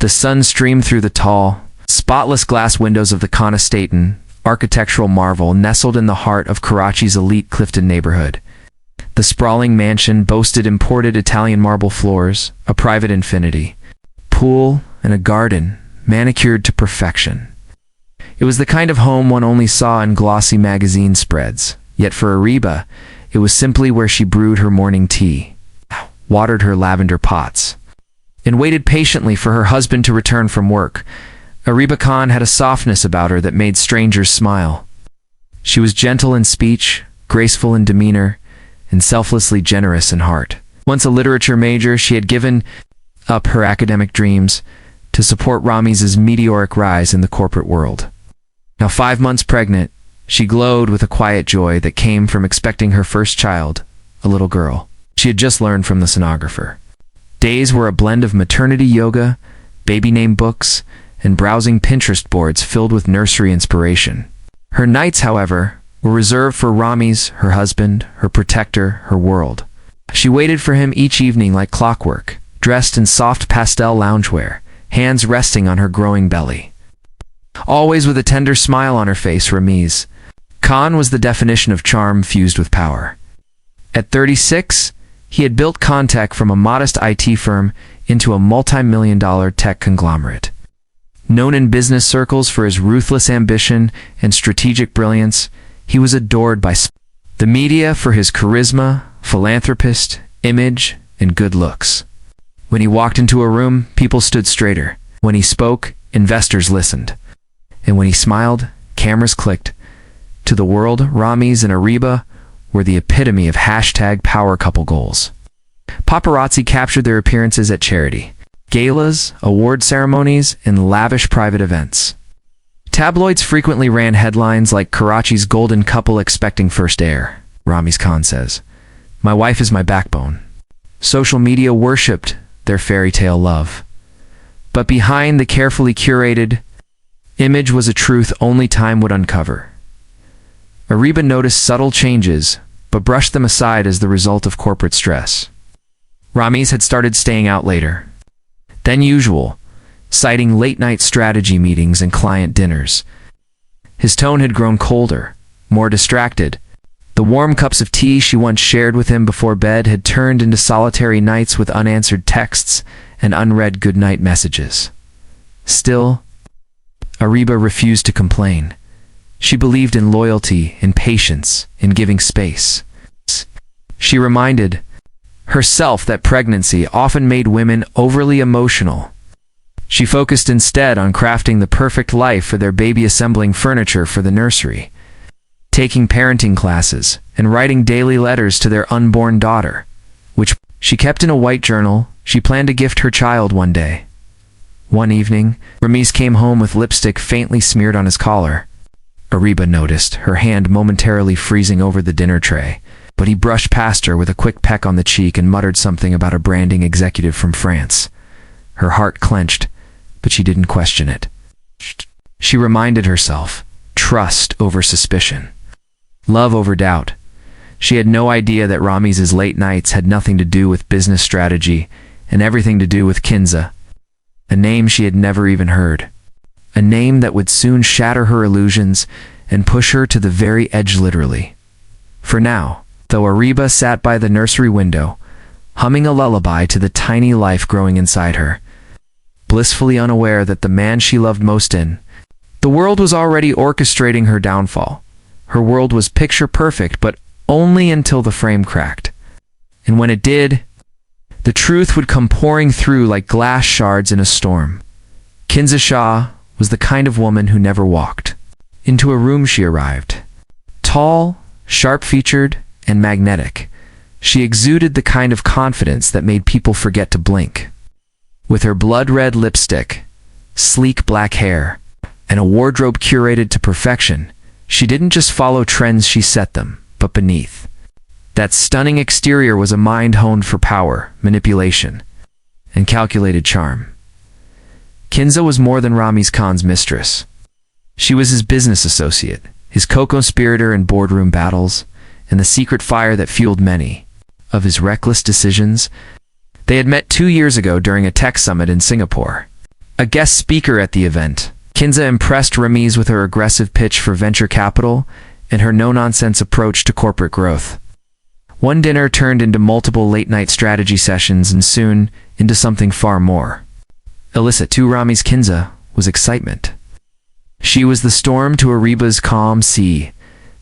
The sun streamed through the tall, spotless glass windows of the Conestogan, architectural marvel nestled in the heart of Karachi's elite Clifton neighborhood. The sprawling mansion boasted imported Italian marble floors, a private infinity, pool, and a garden manicured to perfection. It was the kind of home one only saw in glossy magazine spreads, yet for Ariba, it was simply where she brewed her morning tea, watered her lavender pots, and waited patiently for her husband to return from work. Ariba Khan had a softness about her that made strangers smile. She was gentle in speech, graceful in demeanor, and selflessly generous in heart. Once a literature major, she had given up her academic dreams to support Ramiz's meteoric rise in the corporate world. Now 5 months pregnant, she glowed with a quiet joy that came from expecting her first child, a little girl. She had just learned from the sonographer. Days were a blend of maternity yoga, baby name books, and browsing Pinterest boards filled with nursery inspiration. Her nights, however, were reserved for Ramiz, her husband, her protector, her world. She waited for him each evening like clockwork, dressed in soft pastel loungewear, hands resting on her growing belly. Always with a tender smile on her face, Ramiz Khan was the definition of charm fused with power. At 36, he had built Contech from a modest IT firm into a multi-million-dollar tech conglomerate. Known in business circles for his ruthless ambition and strategic brilliance, he was adored by the media for his charisma, philanthropist, image, and good looks. When he walked into a room, people stood straighter. When he spoke, investors listened. And when he smiled, cameras clicked. To the world, Ramiz and Ariba were the epitome of #power couple goals. Paparazzi captured their appearances at charity, galas, award ceremonies, and lavish private events. Tabloids frequently ran headlines like Karachi's golden couple expecting first heir, Ramiz Khan says. My wife is my backbone. Social media worshipped their fairy tale love. But behind the carefully curated image was a truth only time would uncover. Ariba noticed subtle changes, but brushed them aside as the result of corporate stress. Ramiz had started staying out later than usual, citing late-night strategy meetings and client dinners. His tone had grown colder, more distracted. The warm cups of tea she once shared with him before bed had turned into solitary nights with unanswered texts and unread goodnight messages. Still, Ariba refused to complain. She believed in loyalty, in patience, in giving space. She reminded herself that pregnancy often made women overly emotional. She focused instead on crafting the perfect life for their baby, assembling furniture for the nursery, taking parenting classes, and writing daily letters to their unborn daughter, which she kept in a white journal she planned to gift her child one day. One evening, Ramiz came home with lipstick faintly smeared on his collar. Ariba noticed, her hand momentarily freezing over the dinner tray, but he brushed past her with a quick peck on the cheek and muttered something about a branding executive from France. Her heart clenched, but she didn't question it. She reminded herself, trust over suspicion, love over doubt. She had no idea that Ramiz's late nights had nothing to do with business strategy and everything to do with Kinza, a name she had never even heard. A name that would soon shatter her illusions and push her to the very edge literally. For now, though Ariba sat by the nursery window, humming a lullaby to the tiny life growing inside her, blissfully unaware that the man she loved most in the world was already orchestrating her downfall. Her world was picture perfect, but only until the frame cracked. And when it did, the truth would come pouring through like glass shards in a storm. Kinza Shah was the kind of woman who never walked. Into a room she arrived. Tall, sharp-featured, and magnetic, she exuded the kind of confidence that made people forget to blink. With her blood-red lipstick, sleek black hair, and a wardrobe curated to perfection, she didn't just follow trends, she set them, but beneath that stunning exterior was a mind honed for power, manipulation, and calculated charm. Kinza was more than Ramiz Khan's mistress. She was his business associate, his co-conspirator in boardroom battles, and the secret fire that fueled many of his reckless decisions. They had met 2 years ago during a tech summit in Singapore. a guest speaker at the event. Kinza impressed Ramiz with her aggressive pitch for venture capital and her no-nonsense approach to corporate growth. One dinner turned into multiple late-night strategy sessions and soon into something far more. Illicit to Ramiz Kinza was excitement. She was the storm to Ariba's calm sea,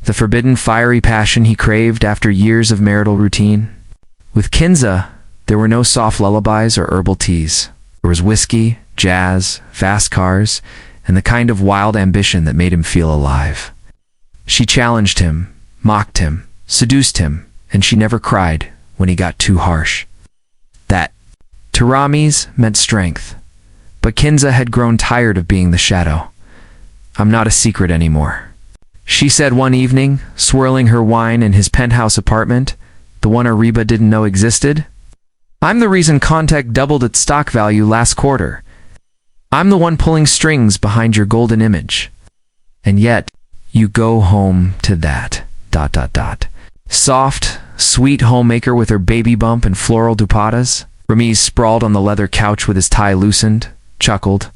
the forbidden fiery passion he craved after years of marital routine. With Kinza, there were no soft lullabies or herbal teas. There was whiskey, jazz, fast cars, and the kind of wild ambition that made him feel alive. She challenged him, mocked him, seduced him, and she never cried when he got too harsh. That, to Ramiz, meant strength. But Kinza had grown tired of being the shadow. "I'm not a secret anymore," she said one evening, swirling her wine in his penthouse apartment, the one Ariba didn't know existed. "I'm the reason Contact doubled its stock value last quarter. I'm the one pulling strings behind your golden image. And yet, you go home to that... Soft, sweet homemaker with her baby bump and floral dupattas." Ramiz sprawled on the leather couch with his tie loosened, chuckled.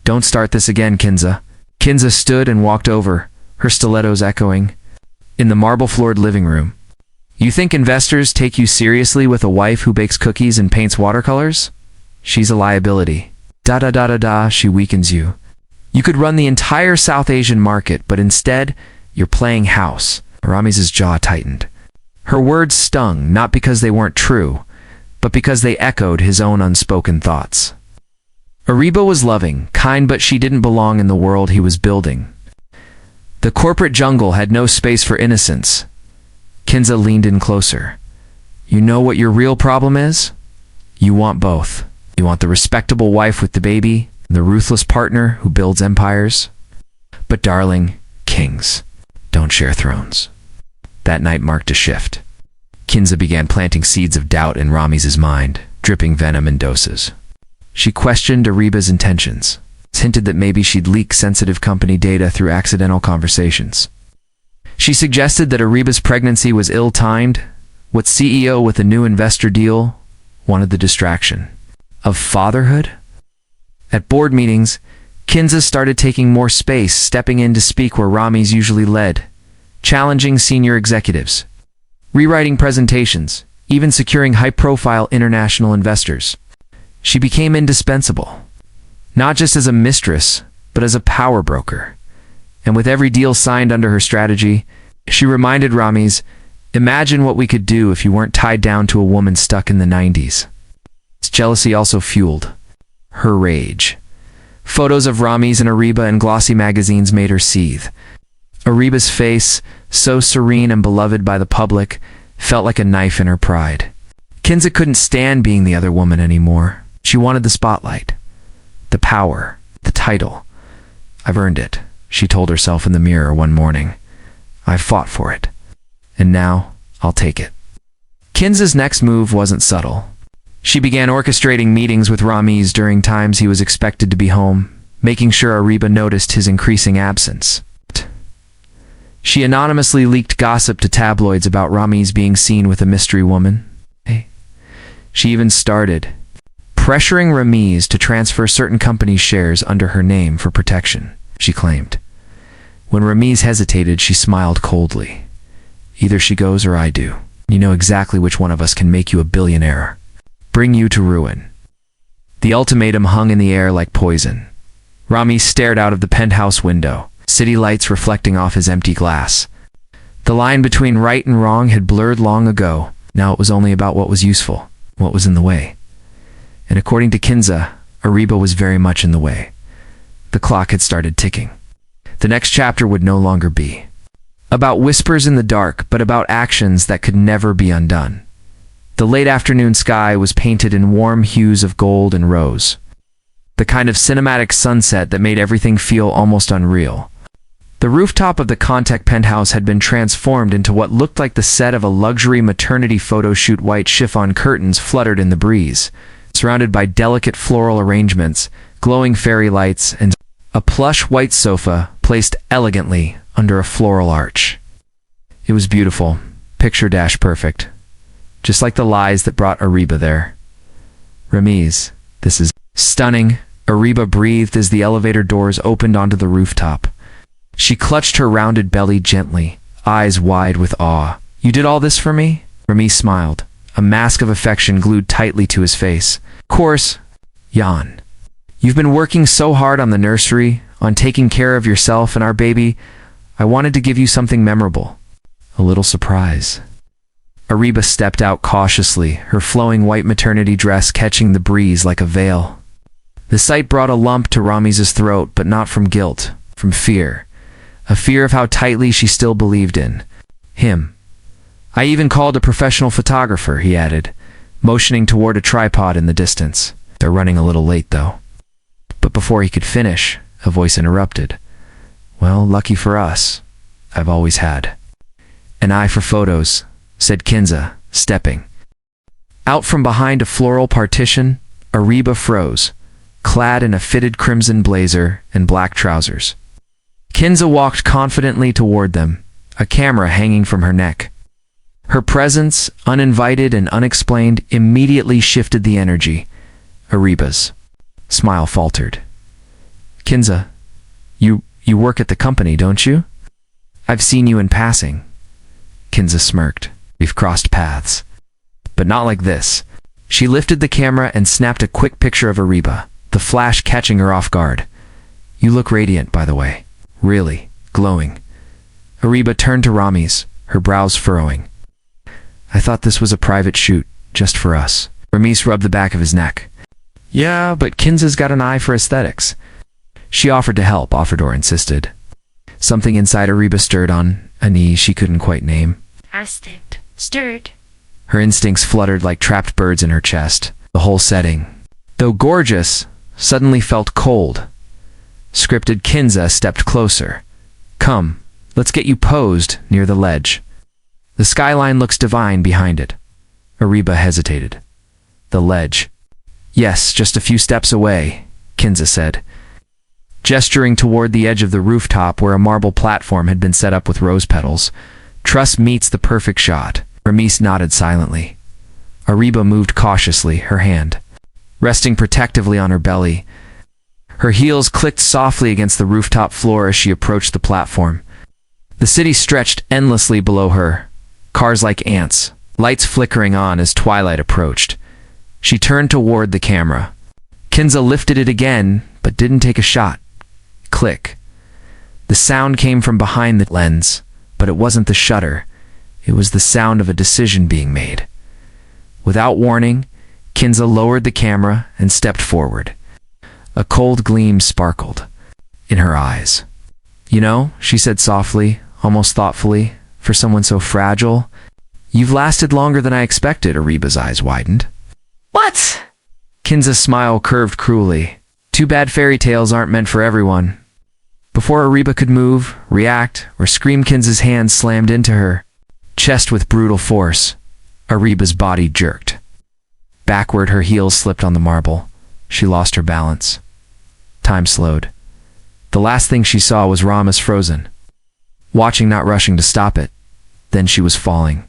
"Don't start this again, Kinza." Kinza stood and walked over, her stilettos echoing. In the marble-floored living room. "You think investors take you seriously with a wife who bakes cookies and paints watercolors? She's a liability. She weakens you. You could run the entire South Asian market, but instead, you're playing house." Ramiz's jaw tightened. Her words stung, not because they weren't true, but because they echoed his own unspoken thoughts. Ariba was loving, kind, but she didn't belong in the world he was building. The corporate jungle had no space for innocence. Kinza leaned in closer. "You know what your real problem is? You want both. You want the respectable wife with the baby, and the ruthless partner who builds empires. But darling, kings don't share thrones." That night marked a shift. Kinza began planting seeds of doubt in Ramiz's mind, dripping venom in doses. She questioned Ariba's intentions, hinted that maybe she'd leak sensitive company data through accidental conversations. She suggested that Ariba's pregnancy was ill-timed. What CEO with a new investor deal wanted the distraction of fatherhood? At board meetings, Kinza started taking more space, stepping in to speak where Ramiz usually led, challenging senior executives, rewriting presentations, even securing high-profile international investors. She became indispensable, not just as a mistress, but as a power broker. And with every deal signed under her strategy, she reminded Ramiz, "Imagine what we could do if you weren't tied down to a woman stuck in the 90s. His jealousy also fueled her rage. Photos of Ramiz and Ariba in glossy magazines made her seethe. Ariba's face, so serene and beloved by the public, felt like a knife in her pride. Kinza couldn't stand being the other woman anymore. She wanted the spotlight, the power, the title. "I've earned it," she told herself in the mirror one morning. "I've fought for it. And now, I'll take it." Kinza's next move wasn't subtle. She began orchestrating meetings with Ramiz during times he was expected to be home, making sure Ariba noticed his increasing absence. She anonymously leaked gossip to tabloids about Ramiz being seen with a mystery woman. She even started pressuring Ramiz to transfer certain companies' shares under her name for protection, she claimed. When Ramiz hesitated, she smiled coldly. "Either she goes or I do. You know exactly which one of us can make you a billionaire. Bring you to ruin." The ultimatum hung in the air like poison. Ramiz stared out of the penthouse window, city lights reflecting off his empty glass. The line between right and wrong had blurred long ago. Now it was only about what was useful, what was in the way. And according to Kinza, Ariba was very much in the way. The clock had started ticking. The next chapter would no longer be about whispers in the dark, but about actions that could never be undone. The late afternoon sky was painted in warm hues of gold and rose, the kind of cinematic sunset that made everything feel almost unreal. The rooftop of the Contact penthouse had been transformed into what looked like the set of a luxury maternity photo shoot. White chiffon curtains fluttered in the breeze, surrounded by delicate floral arrangements, glowing fairy lights, and a plush white sofa placed elegantly under a floral arch. It was beautiful, picture-perfect, just like the lies that brought Ariba there. "Ramiz, this is stunning," Ariba breathed as the elevator doors opened onto the rooftop. She clutched her rounded belly gently, eyes wide with awe. "You did all this for me?" Ramis smiled, a mask of affection glued tightly to his face. "Course, Jan. You've been working so hard on the nursery, on taking care of yourself and our baby. I wanted to give you something memorable. A little surprise." Ariba stepped out cautiously, her flowing white maternity dress catching the breeze like a veil. The sight brought a lump to Ramis's throat, but not from guilt, from fear. A fear of how tightly she still believed in him. "I even called a professional photographer," he added, motioning toward a tripod in the distance. "They're running a little late, though." But before he could finish, a voice interrupted. "Well, lucky for us, I've always had an eye for photos," said Kinza, stepping out from behind a floral partition. Ariba froze, clad in a fitted crimson blazer and black trousers. Kinza walked confidently toward them, a camera hanging from her neck. Her presence, uninvited and unexplained, immediately shifted the energy. Ariba's smile faltered. "Kinza, you work at the company, don't you? I've seen you in passing." Kinza smirked. "We've crossed paths. But not like this." She lifted the camera and snapped a quick picture of Ariba, the flash catching her off guard. "You look radiant, by the way. Really, glowing." Ariba turned to Ramis, her brows furrowing. "I thought this was a private shoot, just for us." Ramis rubbed the back of his neck. "Yeah, but Kinza's got an eye for aesthetics." She offered to help, Offerdor insisted. Something inside Ariba stirred on a knee she couldn't quite name. Stirred. Her instincts fluttered like trapped birds in her chest. The whole setting, though gorgeous, suddenly felt cold. Scripted. Kinza stepped closer. "Come, let's get you posed near the ledge. The skyline looks divine behind it." Ariba hesitated. "The ledge?" "Yes, just a few steps away," Kinza said, gesturing toward the edge of the rooftop where a marble platform had been set up with rose petals. "Trust meets the perfect shot." Ramis nodded silently. Ariba moved cautiously, her hand resting protectively on her belly. Her heels clicked softly against the rooftop floor as she approached the platform. The city stretched endlessly below her, cars like ants, lights flickering on as twilight approached. She turned toward the camera. Kinza lifted it again, but didn't take a shot. Click. The sound came from behind the lens, but it wasn't the shutter. It was the sound of a decision being made. Without warning, Kinza lowered the camera and stepped forward. A cold gleam sparkled in her eyes. "You know," she said softly, almost thoughtfully, "for someone so fragile, you've lasted longer than I expected." Ariba's eyes widened. What? Kinza's smile curved cruelly. "Too bad fairy tales aren't meant for everyone." Before Ariba could move, react, or scream, Kinza's hand slammed into her chest with brutal force. Ariba's body jerked. Backward, her heels slipped on the marble. She lost her balance. Time slowed. The last thing she saw was Ramis frozen, watching, not rushing to stop it. Then she was falling.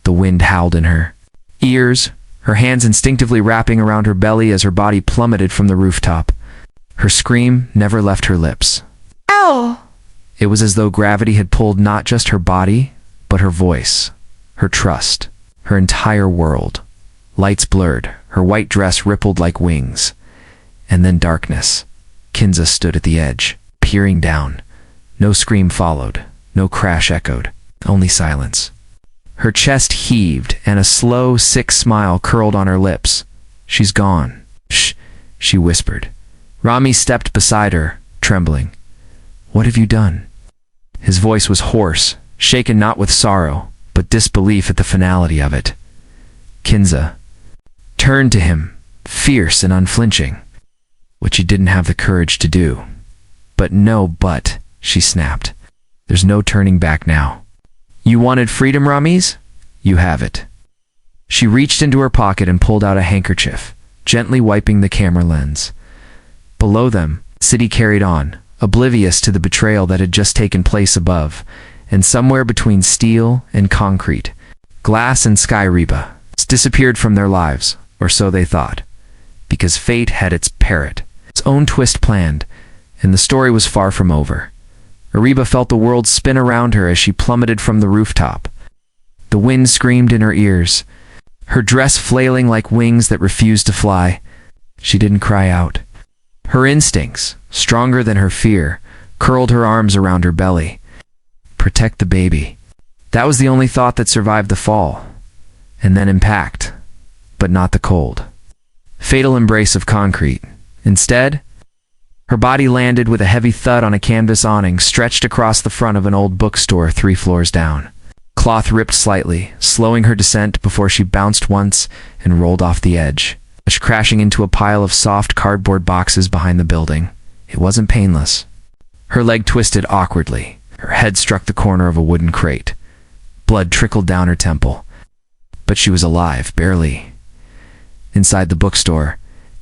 The wind howled in her ears, her hands instinctively wrapping around her belly as her body plummeted from the rooftop. Her scream never left her lips. Ow! It was as though gravity had pulled not just her body, but her voice, her trust, her entire world. Lights blurred, her white dress rippled like wings. And then darkness. Kinza stood at the edge, peering down. No scream followed, no crash echoed, only silence. Her chest heaved, and a slow, sick smile curled on her lips. "She's gone." "Shh," she whispered. Rami stepped beside her, trembling. "What have you done?" His voice was hoarse, shaken not with sorrow, but disbelief at the finality of it. Kinza turned to him, fierce and unflinching, which he didn't have the courage to do. But, she snapped. "There's no turning back now. You wanted freedom, Ramis? You have it." She reached into her pocket and pulled out a handkerchief, gently wiping the camera lens. Below them, the city carried on, oblivious to the betrayal that had just taken place above, and somewhere between steel and concrete, glass and sky, Ariba disappeared from their lives, or so they thought, because fate had its parrot its own twist planned, and the story was far from over. Ariba felt the world spin around her as she plummeted from the rooftop. The wind screamed in her ears, her dress flailing like wings that refused to fly. She didn't cry out. Her instincts, stronger than her fear, curled her arms around her belly. Protect the baby. That was the only thought that survived the fall. And then impact, but not the cold. Fatal embrace of concrete. Instead, her body landed with a heavy thud on a canvas awning stretched across the front of an old bookstore 3 floors down. Cloth ripped slightly, slowing her descent before she bounced once and rolled off the edge, crashing into a pile of soft cardboard boxes behind the building. It wasn't painless. Her leg twisted awkwardly. Her head struck the corner of a wooden crate. Blood trickled down her temple. But she was alive, barely. Inside the bookstore,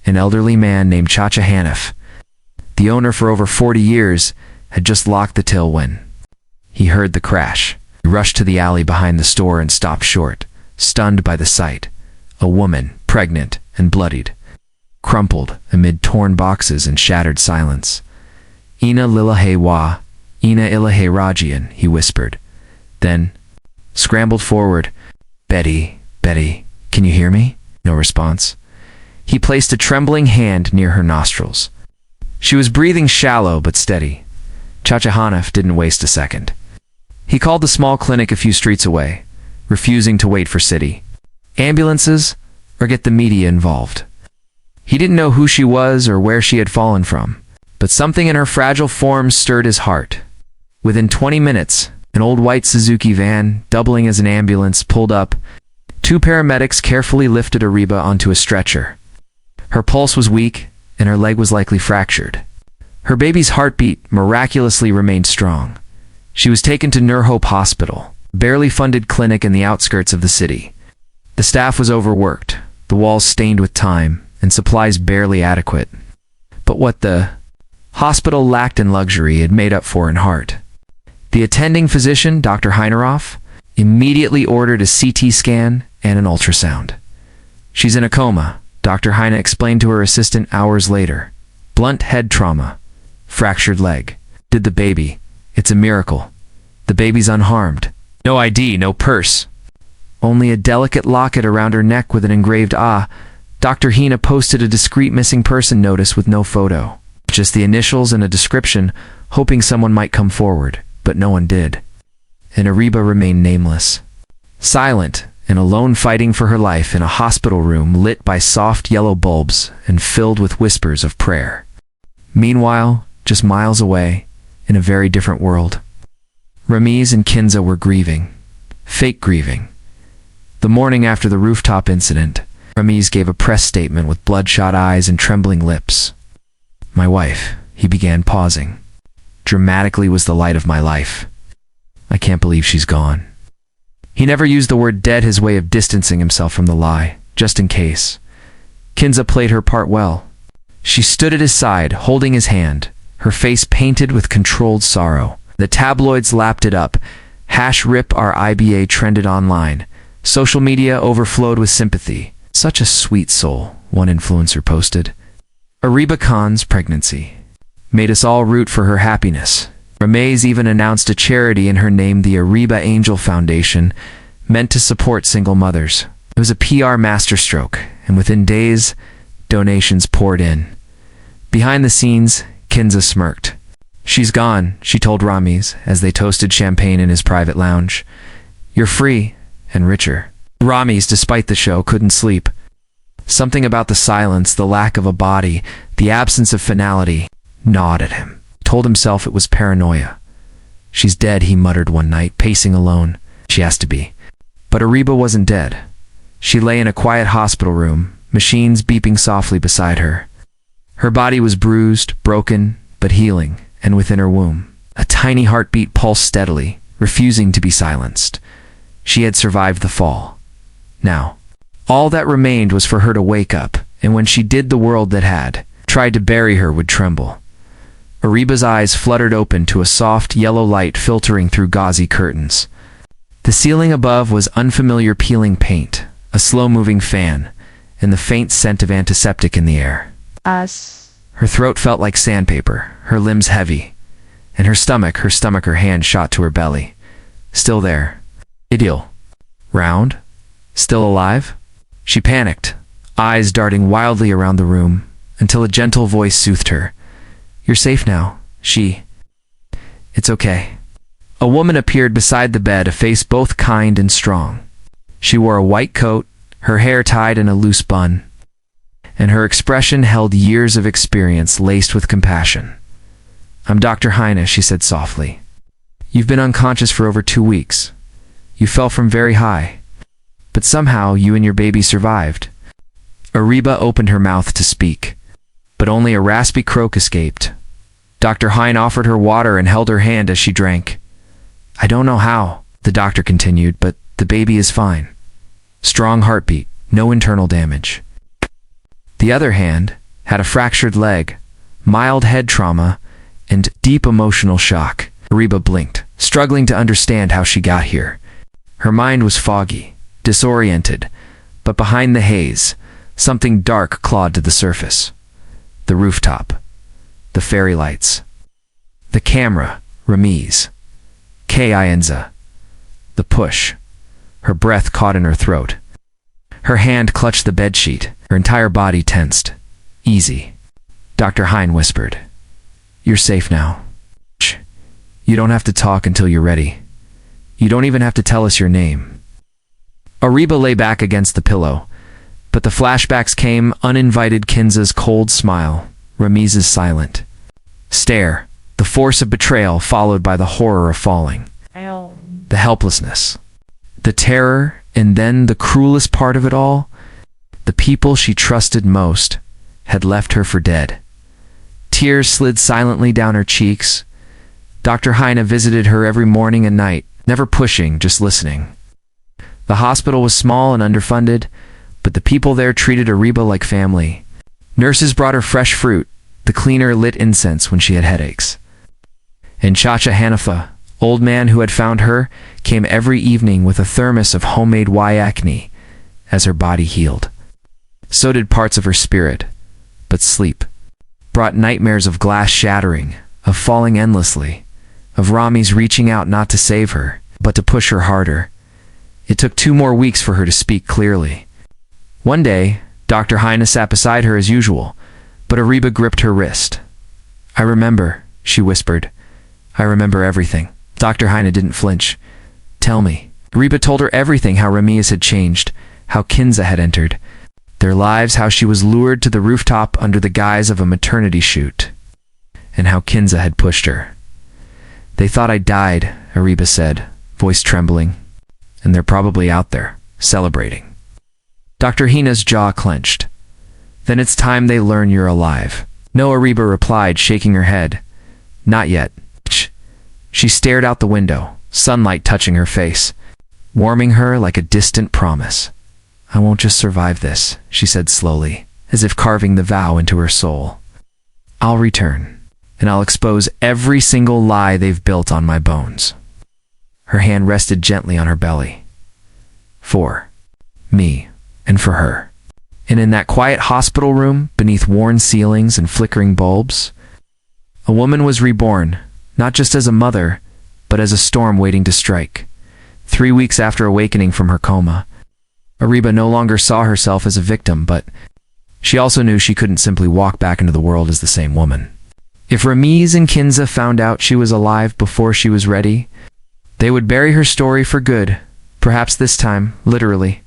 an elderly man named Chacha Hanif, the owner for over 40 years, had just locked the till when he heard the crash. He rushed to the alley behind the store and stopped short, stunned by the sight. A woman, pregnant and bloodied, crumpled amid torn boxes and shattered silence. "Ina lillahi wa, Ina ilahi rajian," he whispered. Then scrambled forward. Betty, can you hear me?" No response. He placed a trembling hand near her nostrils. She was breathing shallow but steady. Chacha Hanif didn't waste a second. He called the small clinic a few streets away, refusing to wait for city ambulances or get the media involved. He didn't know who she was or where she had fallen from, but something in her fragile form stirred his heart. Within 20 minutes, an old white Suzuki van, doubling as an ambulance, pulled up. 2 paramedics carefully lifted Ariba onto a stretcher. Her pulse was weak, and her leg was likely fractured. Her baby's heartbeat miraculously remained strong. She was taken to Nur Hope Hospital, a barely funded clinic in the outskirts of the city. The staff was overworked, the walls stained with time, and supplies barely adequate. But what the hospital lacked in luxury had made up for in heart. The attending physician, Dr. Heineroff, immediately ordered a CT scan and an ultrasound. "She's in a coma," Dr. Heine explained to her assistant hours later. "Blunt head trauma. Fractured leg. Did the baby. It's a miracle. The baby's unharmed. No ID, no purse. Only a delicate locket around her neck with an engraved Ah." Dr. Hina posted a discreet missing person notice with no photo. Just the initials and a description, hoping someone might come forward, but no one did. And Ariba remained nameless. Silent and alone, fighting for her life in a hospital room lit by soft yellow bulbs and filled with whispers of prayer. Meanwhile, just miles away, in a very different world, Ramiz and Kinza were grieving. Fake grieving. The morning after the rooftop incident, Ramiz gave a press statement with bloodshot eyes and trembling lips. "My wife," he began, pausing, "dramatically was the light of my life. I can't believe she's gone." He never used the word dead, his way of distancing himself from the lie, just in case. Kinza played her part well. She stood at his side, holding his hand, her face painted with controlled sorrow. The tabloids lapped it up. #RIP our IBA trended online. Social media overflowed with sympathy. "Such a sweet soul," one influencer posted. Ariba Khan's pregnancy made us all root for her happiness. Ramiz even announced a charity in her name, the Ariba Angel Foundation, meant to support single mothers. It was a PR masterstroke, and within days, donations poured in. Behind the scenes, Kinza smirked. "She's gone," she told Ramiz as they toasted champagne in his private lounge. "You're free and richer." Ramiz, despite the show, couldn't sleep. Something about the silence, the lack of a body, the absence of finality, gnawed at him. Told himself it was paranoia. "She's dead," he muttered one night, pacing alone. "She has to be." But Ariba wasn't dead. She lay in a quiet hospital room, machines beeping softly beside her. Her body was bruised, broken, but healing, and within her womb, a tiny heartbeat pulsed steadily, refusing to be silenced. She had survived the fall. Now, all that remained was for her to wake up, and when she did, the world that had tried to bury her would tremble. Ariba's eyes fluttered open to a soft yellow light filtering through gauzy curtains. The ceiling above was unfamiliar peeling paint, a slow-moving fan, and the faint scent of antiseptic in the air. Her throat felt like sandpaper, her limbs heavy, and her hand shot to her belly. Still there. Ideal. Round? Still alive? She panicked, eyes darting wildly around the room, until a gentle voice soothed her. "You're safe now." "It's okay." A woman appeared beside the bed, a face both kind and strong. She wore a white coat, her hair tied in a loose bun, and her expression held years of experience laced with compassion. "I'm Dr. Heine," she said softly. "You've been unconscious for over 2 weeks. You fell from very high, but somehow you and your baby survived." Ariba opened her mouth to speak, but only a raspy croak escaped. Dr. Heine offered her water and held her hand as she drank. "I don't know how," the doctor continued, "but the baby is fine. Strong heartbeat, no internal damage." The other hand had a fractured leg, mild head trauma, and deep emotional shock. Ariba blinked, struggling to understand how she got here. Her mind was foggy, disoriented, but behind the haze, something dark clawed to the surface. The rooftop, the fairy lights, the camera, Ramiz, Kinza, the push. Her breath caught in her throat. Her hand clutched the bedsheet, her entire body tensed. "Easy," Dr. Heine whispered. "You're safe now. Shh. You don't have to talk until you're ready. You don't even have to tell us your name." Ariba lay back against the pillow, but the flashbacks came, uninvited. Kinza's cold smile, Ramiz's silent stare, the force of betrayal followed by the horror of falling, the helplessness, the terror, and then the cruelest part of it all, the people she trusted most had left her for dead. Tears slid silently down her cheeks. Dr. Heine visited her every morning and night, never pushing, just listening. The hospital was small and underfunded, but the people there treated Ariba like family. Nurses brought her fresh fruit, the cleaner lit incense when she had headaches. And Chacha Hanifa, old man who had found her, came every evening with a thermos of homemade yakni as her body healed. So did parts of her spirit, but sleep brought nightmares of glass shattering, of falling endlessly, of Rami's reaching out not to save her, but to push her harder. It took 2 more weeks for her to speak clearly. One day, Dr. Heine sat beside her as usual, but Ariba gripped her wrist. "I remember," she whispered. "I remember everything." Dr. Heine didn't flinch. "Tell me." Ariba told her everything, how Ramiz had changed, how Kinza had entered their lives, how she was lured to the rooftop under the guise of a maternity shoot, and how Kinza had pushed her. "They thought I died," Ariba said, voice trembling, "and they're probably out there, celebrating." Dr. Hina's jaw clenched. "Then it's time they learn you're alive." "No," Ariba replied, shaking her head. "Not yet." She stared out the window, sunlight touching her face, warming her like a distant promise. "I won't just survive this," she said slowly, as if carving the vow into her soul. "I'll return, and I'll expose every single lie they've built on my bones." Her hand rested gently on her belly. "For me, and for her." And in that quiet hospital room, beneath worn ceilings and flickering bulbs, a woman was reborn, not just as a mother, but as a storm waiting to strike. 3 weeks after awakening from her coma, Ariba no longer saw herself as a victim, but she also knew she couldn't simply walk back into the world as the same woman. If Ramiz and Kinza found out she was alive before she was ready, they would bury her story for good, perhaps this time, literally.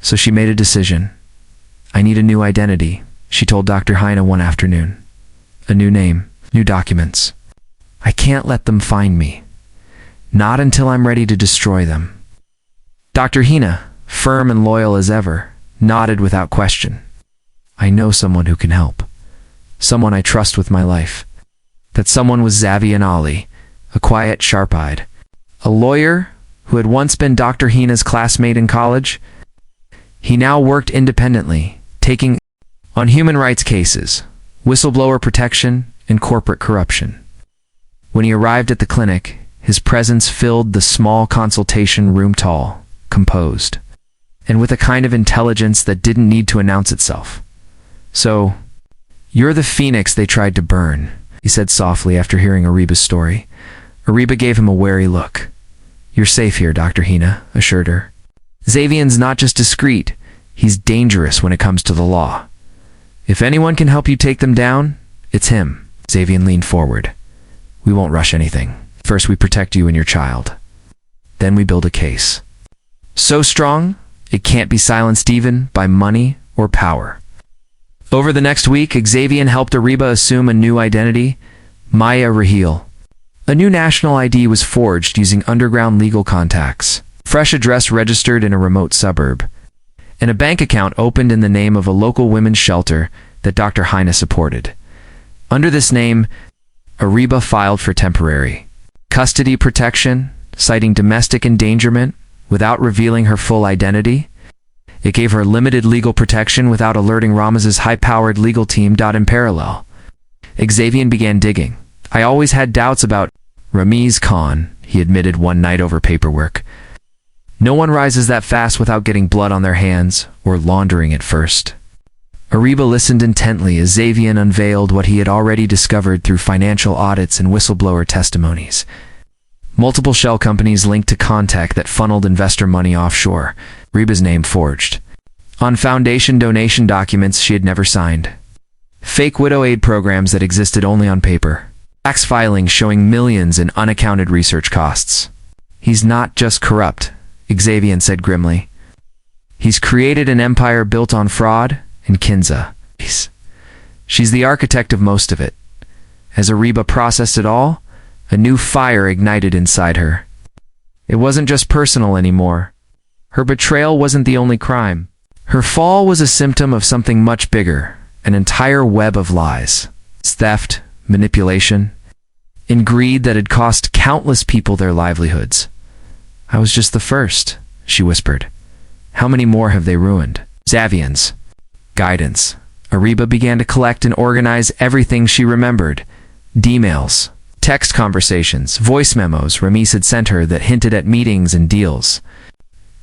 So she made a decision. "I need a new identity," she told Dr. Heine one afternoon. "A new name, new documents. I can't let them find me. Not until I'm ready to destroy them." Dr. Heine, firm and loyal as ever, nodded without question. "I know someone who can help. Someone I trust with my life." That someone was Zavian Ali, a quiet, sharp-eyed, a lawyer who had once been Dr. Heine's classmate in college. He now worked independently, taking on human rights cases, whistleblower protection, and corporate corruption. When he arrived at the clinic, his presence filled the small consultation room, tall, composed, and with a kind of intelligence that didn't need to announce itself. "So, "You're the phoenix they tried to burn," he said softly after hearing Ariba's story. Ariba gave him a wary look. "You're safe here," Dr. Hina assured her. "Xavian's not just discreet, he's dangerous when it comes to the law. If anyone can help you take them down, it's him." Xavian leaned forward. "We won't rush anything. First we protect you and your child. Then we build a case. So strong, it can't be silenced even by money or power." Over the next week, Xavian helped Ariba assume a new identity, Maya Rahil. A new national ID was forged using underground legal contacts, fresh address registered in a remote suburb, and a bank account opened in the name of a local women's shelter that Dr. Heine supported. Under this name, Ariba filed for temporary custody protection, citing domestic endangerment without revealing her full identity. It gave her limited legal protection without alerting Ramaz's high-powered legal team. In parallel, Xavian began digging. "I always had doubts about Ramiz Khan," he admitted one night over paperwork. "No one rises that fast without getting blood on their hands or laundering it first." Ariba listened intently as Xavian unveiled what he had already discovered through financial audits and whistleblower testimonies. Multiple shell companies linked to contact that funneled investor money offshore, Ariba's name forged on foundation donation documents she had never signed. Fake widow aid programs that existed only on paper. Tax filings showing millions in unaccounted research costs. "He's not just corrupt," Xavian said grimly. "He's created an empire built on fraud and Kinza. She's the architect of most of it." As Ariba processed it all, a new fire ignited inside her. It wasn't just personal anymore. Her betrayal wasn't the only crime. Her fall was a symptom of something much bigger, an entire web of lies, theft, manipulation, and greed that had cost countless people their livelihoods. "I was just the first," she whispered. "How many more have they ruined?" Xavian's guidance. Ariba began to collect and organize everything she remembered. D-mails, text conversations, voice memos Ramiz had sent her that hinted at meetings and deals.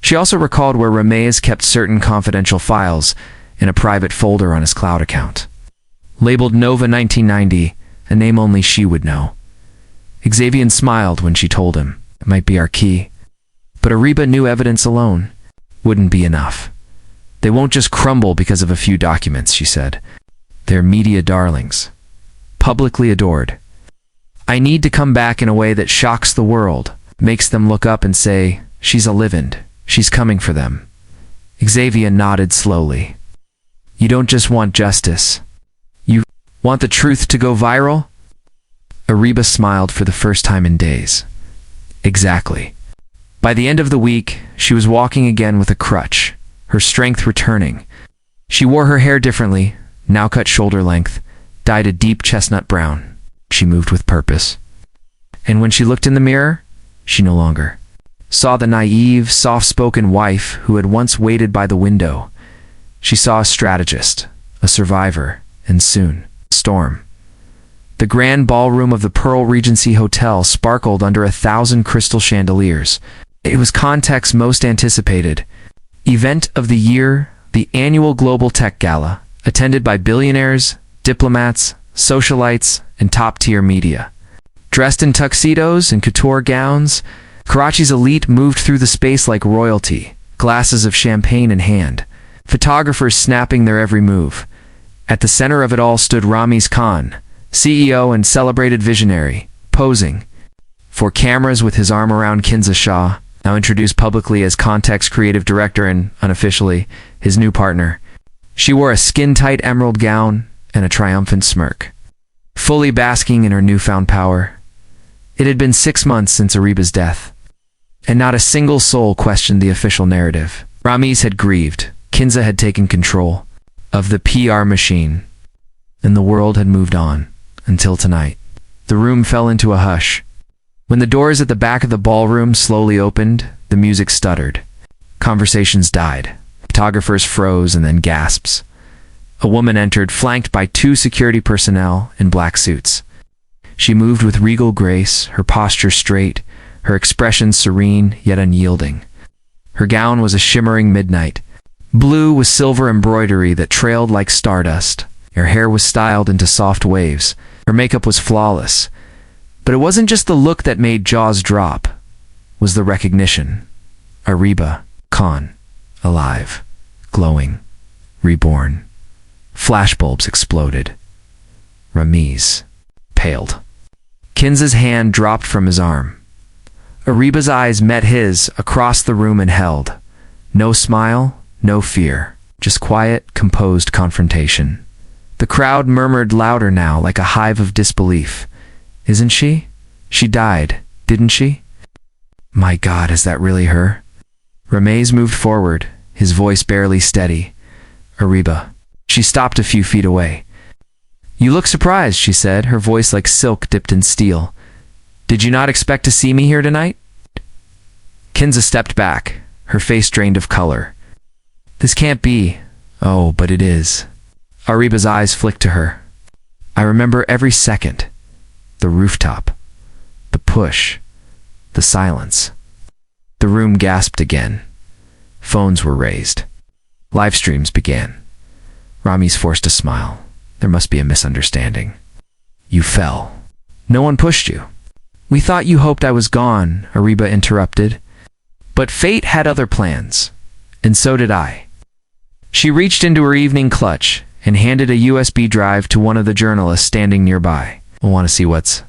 She also recalled where Ramiz kept certain confidential files in a private folder on his cloud account. Labeled Nova 1990, a name only she would know. Xavian smiled when she told him, "It might be our key." But Ariba knew evidence alone wouldn't be enough. "They won't just crumble because of a few documents," she said. "They're media darlings, publicly adored. I need to come back in a way that shocks the world, makes them look up and say, 'She's a livend. She's coming for them.'" Xavier nodded slowly. "You don't just want justice. You want the truth to go viral?" Ariba smiled for the first time in days. "Exactly." By the end of the week, she was walking again with a crutch, her strength returning. She wore her hair differently, now cut shoulder length, dyed a deep chestnut brown. She moved with purpose. And when she looked in the mirror, she no longer saw the naive, soft-spoken wife who had once waited by the window. She saw a strategist, a survivor, and soon, a storm. The grand ballroom of the Pearl Regency Hotel sparkled under 1,000 crystal chandeliers. It was Context's most anticipated event of the year, the annual Global Tech Gala, attended by billionaires, diplomats, socialites, and top-tier media. Dressed in tuxedos and couture gowns, Karachi's elite moved through the space like royalty, glasses of champagne in hand, photographers snapping their every move. At the center of it all stood Ramiz Khan, CEO and celebrated visionary, posing for cameras with his arm around Kinza Shah, now introduced publicly as Context creative director and, unofficially, his new partner. She wore a skin-tight emerald gown and a triumphant smirk, fully basking in her newfound power. It had been 6 months since Ariba's death, and not a single soul questioned the official narrative. Ramiz had grieved, Kinza had taken control of the PR machine, and the world had moved on, until tonight. The room fell into a hush. When the doors at the back of the ballroom slowly opened, the music stuttered. Conversations died. Photographers froze and then gasps. A woman entered, flanked by 2 security personnel in black suits. She moved with regal grace, her posture straight, her expression serene yet unyielding. Her gown was a shimmering midnight, blue with silver embroidery that trailed like stardust. Her hair was styled into soft waves. Her makeup was flawless. But it wasn't just the look that made jaws drop. It was the recognition. Ariba, Khan, alive, glowing, reborn. Flashbulbs exploded. Ramiz paled. Kinza's hand dropped from his arm. Ariba's eyes met his across the room and held. No smile, no fear, just quiet, composed confrontation. The crowd murmured louder now, like a hive of disbelief. Isn't she? She died, didn't she? My God, is that really her? Ramiz moved forward, his voice barely steady. Ariba. She stopped a few feet away. You look surprised, she said, her voice like silk dipped in steel. Did you not expect to see me here tonight? Kinza stepped back, her face drained of color. This can't be. Oh, but it is. Ariba's eyes flicked to her. I remember every second. The rooftop. The push. The silence. The room gasped again. Phones were raised. Live streams began. Ramiz forced a smile. There must be a misunderstanding. You fell. No one pushed you. We thought you hoped I was gone, Ariba interrupted. But fate had other plans. And so did I. She reached into her evening clutch and handed a USB drive to one of the journalists standing nearby. I want to see what's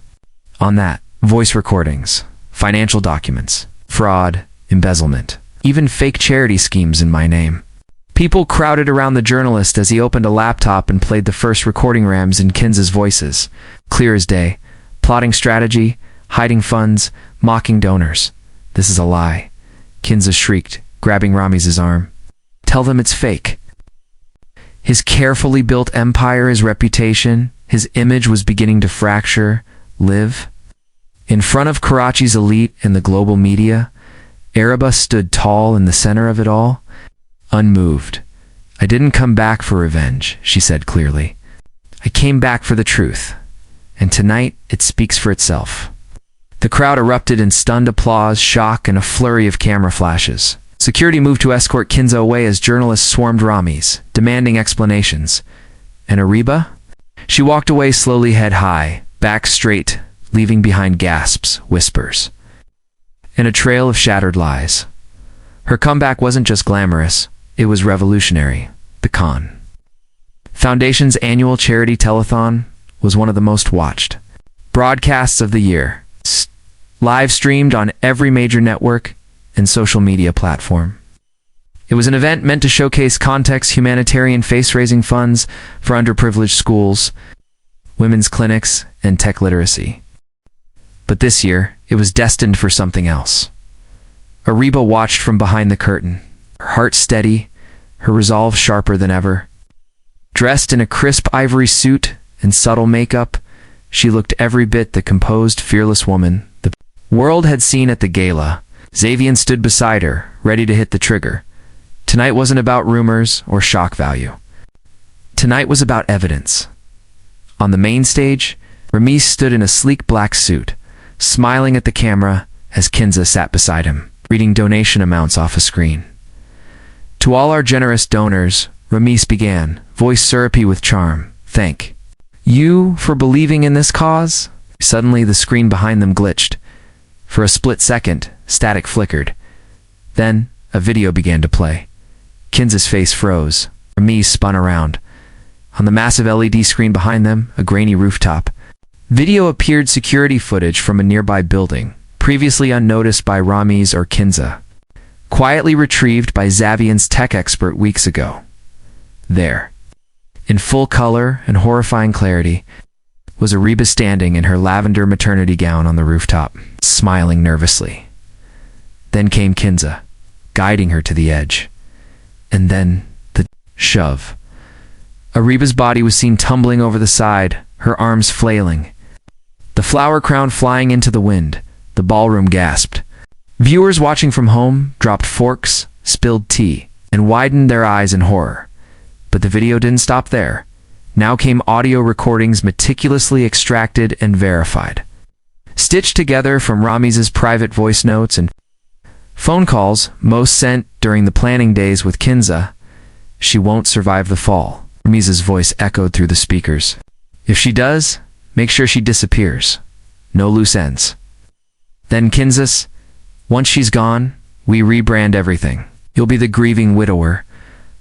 on that. Voice recordings, financial documents, fraud, embezzlement, even fake charity schemes in my name. People crowded around the journalist as he opened a laptop and played the first recording rams in Kinza's voices. Clear as day. Plotting strategy, hiding funds, mocking donors. This is a lie. Kinza shrieked, grabbing Ramiz's arm. Tell them it's fake. His carefully built empire, his reputation, his image was beginning to fracture, live. In front of Karachi's elite and the global media, Ariba stood tall in the center of it all, unmoved. I didn't come back for revenge, she said clearly. I came back for the truth, and tonight it speaks for itself. The crowd erupted in stunned applause, shock, and a flurry of camera flashes. Security moved to escort Kinza away as journalists swarmed Ramiz, demanding explanations. And Ariba? She walked away slowly, head high, back straight, leaving behind gasps, whispers, and a trail of shattered lies. Her comeback wasn't just glamorous, it was revolutionary. The Khan Foundation's annual charity telethon was one of the most watched broadcasts of the year, live streamed on every major network and social media platform. It was an event meant to showcase context, humanitarian face-raising funds for underprivileged schools, women's clinics, and tech literacy. But this year, it was destined for something else. Ariba watched from behind the curtain, her heart steady, her resolve sharper than ever. Dressed in a crisp ivory suit and subtle makeup, she looked every bit the composed, fearless woman the world had seen at the gala. Xavian stood beside her, ready to hit the trigger. Tonight wasn't about rumors or shock value. Tonight was about evidence. On the main stage, Ramiz stood in a sleek black suit, smiling at the camera as Kinza sat beside him, reading donation amounts off a screen. To all our generous donors, Ramiz began, voice syrupy with charm, thank you for believing in this cause. Suddenly, the screen behind them glitched. For a split second, static flickered. Then, a video began to play. Kinza's face froze. Ramiz spun around. On the massive LED screen behind them, a grainy rooftop. Video appeared security footage from a nearby building, previously unnoticed by Ramiz or Kinza. Quietly retrieved by Xavian's tech expert weeks ago. There, in full color and horrifying clarity, was Ariba standing in her lavender maternity gown on the rooftop, smiling nervously. Then came Kinza, guiding her to the edge. And then the shove. Ariba's body was seen tumbling over the side, her arms flailing. The flower crown flying into the wind. The ballroom gasped. Viewers watching from home dropped forks, spilled tea, and widened their eyes in horror. But the video didn't stop there. Now came audio recordings meticulously extracted and verified. Stitched together from Ramiz's private voice notes and phone calls, most sent during the planning days with Kinza. She won't survive the fall. Rami's voice echoed through the speakers. If she does, make sure she disappears. No loose ends. Then Kansas, once she's gone, we rebrand everything. You'll be the grieving widower.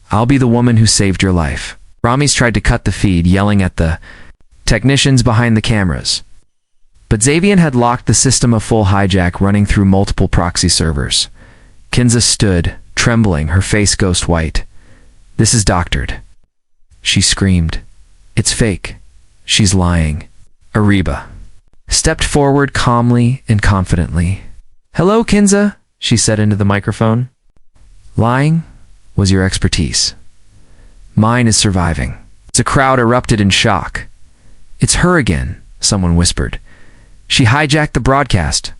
I'll be the woman who saved your life. Rami's tried to cut the feed, yelling at the technicians behind the cameras. But Xavier had locked the system of full hijack running through multiple proxy servers. Kinza stood, trembling, her face ghost white. This is doctored. She screamed. It's fake. She's lying. Ariba stepped forward calmly and confidently. Hello, Kinza, she said into the microphone. Lying was your expertise. Mine is surviving. The crowd erupted in shock. It's her again, someone whispered. She hijacked the broadcast.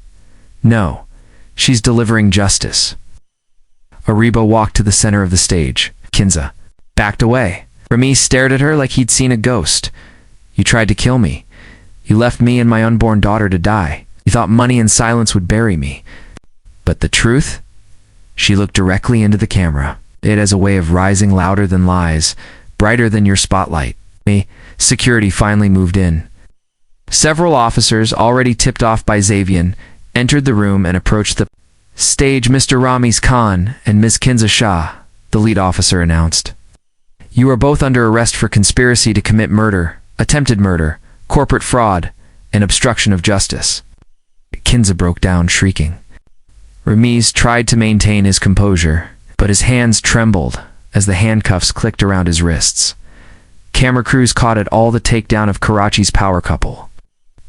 No, she's delivering justice. Ariba walked to the center of the stage. Kinza backed away. Rami stared at her like he'd seen a ghost. You tried to kill me. You left me and my unborn daughter to die. You thought money and silence would bury me. But the truth? She looked directly into the camera. It has a way of rising louder than lies, brighter than your spotlight. Security finally moved in. Several officers, already tipped off by Xavier, entered the room and approached the stage. Mr. Ramiz Khan and Ms. Kinza Shah, the lead officer announced. You are both under arrest for conspiracy to commit murder, attempted murder, corporate fraud, and obstruction of justice. Kinza broke down, shrieking. Ramiz tried to maintain his composure, but his hands trembled as the handcuffs clicked around his wrists. Camera crews caught it all, the takedown of Karachi's power couple.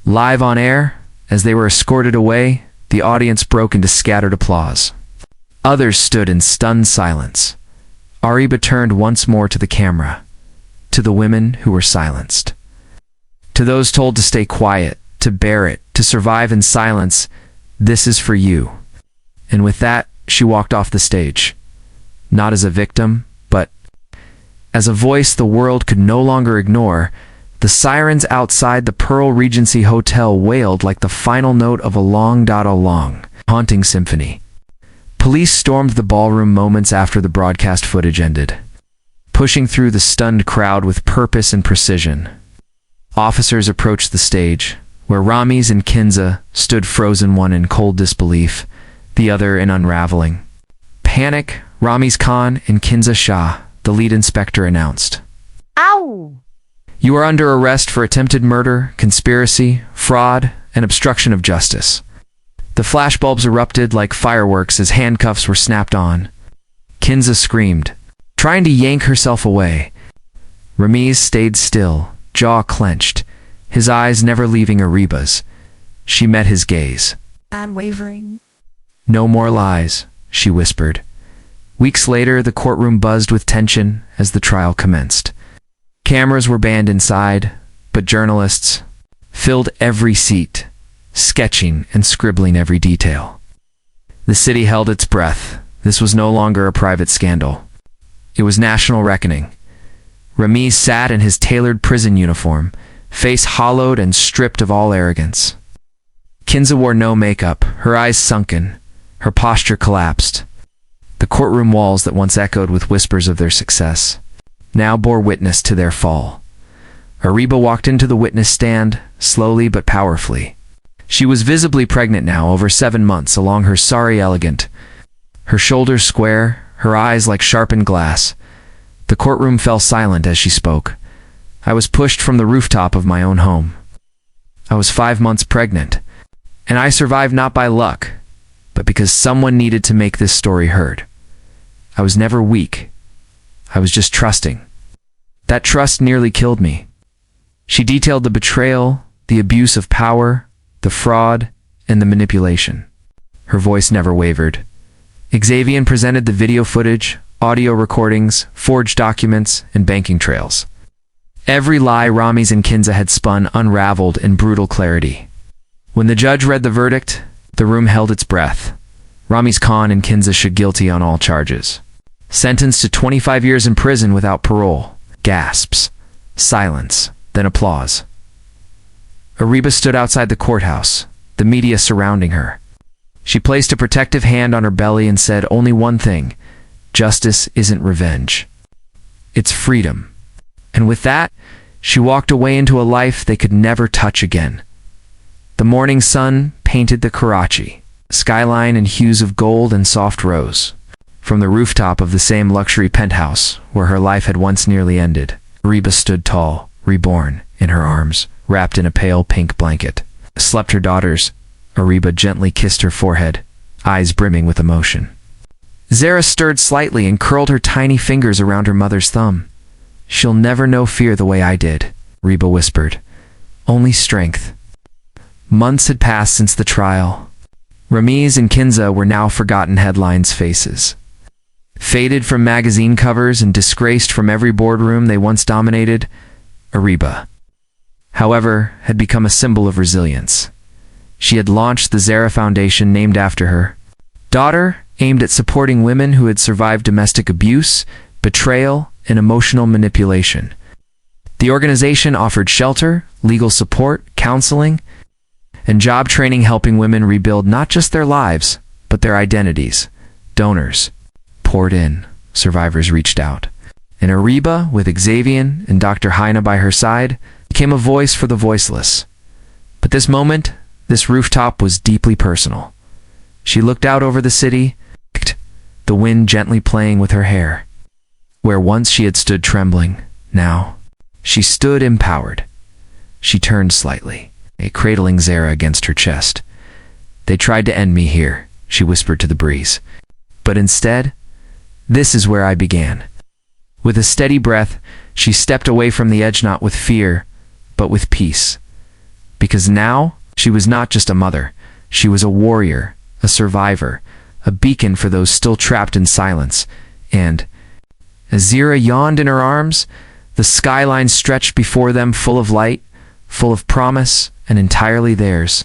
Live on air, as they were escorted away, the audience broke into scattered applause. Others stood in stunned silence. Ariba turned once more to the camera, to the women who were silenced. To those told to stay quiet, to bear it, to survive in silence, this is for you. And with that, she walked off the stage. Not as a victim, but as a voice the world could no longer ignore. The sirens outside the Pearl Regency Hotel wailed like the final note of a long, haunting symphony. Police stormed the ballroom moments after the broadcast footage ended, pushing through the stunned crowd with purpose and precision. Officers approached the stage, where Ramiz and Kinza stood frozen, one in cold disbelief, the other in unraveling. Panic, Ramiz Khan and Kinza Shah, the lead inspector, announced. Ow! You are under arrest for attempted murder, conspiracy, fraud, and obstruction of justice. The flashbulbs erupted like fireworks as handcuffs were snapped on. Kinza screamed, trying to yank herself away. Ramiz stayed still, jaw clenched, his eyes never leaving Ariba's. She met his gaze. Unwavering. No more lies, she whispered. Weeks later, the courtroom buzzed with tension as the trial commenced. Cameras were banned inside, but journalists filled every seat, sketching and scribbling every detail. The city held its breath. This was no longer a private scandal. It was national reckoning. Ramiz sat in his tailored prison uniform, face hollowed and stripped of all arrogance. Kinza wore no makeup, her eyes sunken, her posture collapsed. The courtroom walls that once echoed with whispers of their success now bore witness to their fall. Ariba walked into the witness stand, slowly but powerfully. She was visibly pregnant now, over 7 months, along her sari elegant, her shoulders square, her eyes like sharpened glass. The courtroom fell silent as she spoke. I was pushed from the rooftop of my own home. I was 5 months pregnant, and I survived not by luck, but because someone needed to make this story heard. I was never weak. I was just trusting. That trust nearly killed me. She detailed the betrayal, the abuse of power, the fraud, and the manipulation. Her voice never wavered. Xavier presented the video footage, audio recordings, forged documents, and banking trails. Every lie Ramiz and Kinza had spun unraveled in brutal clarity. When the judge read the verdict, the room held its breath. Ramiz Khan and Kinza should guilty on all charges. Sentenced to 25 years in prison without parole. Gasps. Silence. Then applause. Ariba stood outside the courthouse, the media surrounding her. She placed a protective hand on her belly and said only one thing: justice isn't revenge. It's freedom. And with that, she walked away into a life they could never touch again. The morning sun painted the Karachi skyline in hues of gold and soft rose. From the rooftop of the same luxury penthouse where her life had once nearly ended, Reba stood tall, reborn, in her arms, wrapped in a pale pink blanket. Slept her daughters. Reba gently kissed her forehead, eyes brimming with emotion. Zara stirred slightly and curled her tiny fingers around her mother's thumb. "She'll never know fear the way I did," Reba whispered. "Only strength." Months had passed since the trial. Ramiz and Kinza were now forgotten headlines' faces. Faded from magazine covers and disgraced from every boardroom they once dominated, Reba, however, had become a symbol of resilience. She had launched the Zara Foundation named after her daughter, aimed at supporting women who had survived domestic abuse, betrayal, and emotional manipulation. The organization offered shelter, legal support, counseling, and job training, helping women rebuild not just their lives, but their identities. Donors poured in. Survivors reached out. And Reba, with Xavier and Dr. Heine by her side, became a voice for the voiceless. But this moment, this rooftop was deeply personal. She looked out over the city, the wind gently playing with her hair. Where once she had stood trembling, now she stood empowered. She turned slightly, cradling Zara against her chest. "They tried to end me here," she whispered to the breeze. "But instead, this is where I began." With a steady breath, she stepped away from the edge, not with fear, but with peace. Because now, she was not just a mother. She was a warrior, a survivor, a beacon for those still trapped in silence. And as Zara yawned in her arms, the skyline stretched before them, full of light, full of promise, and entirely theirs.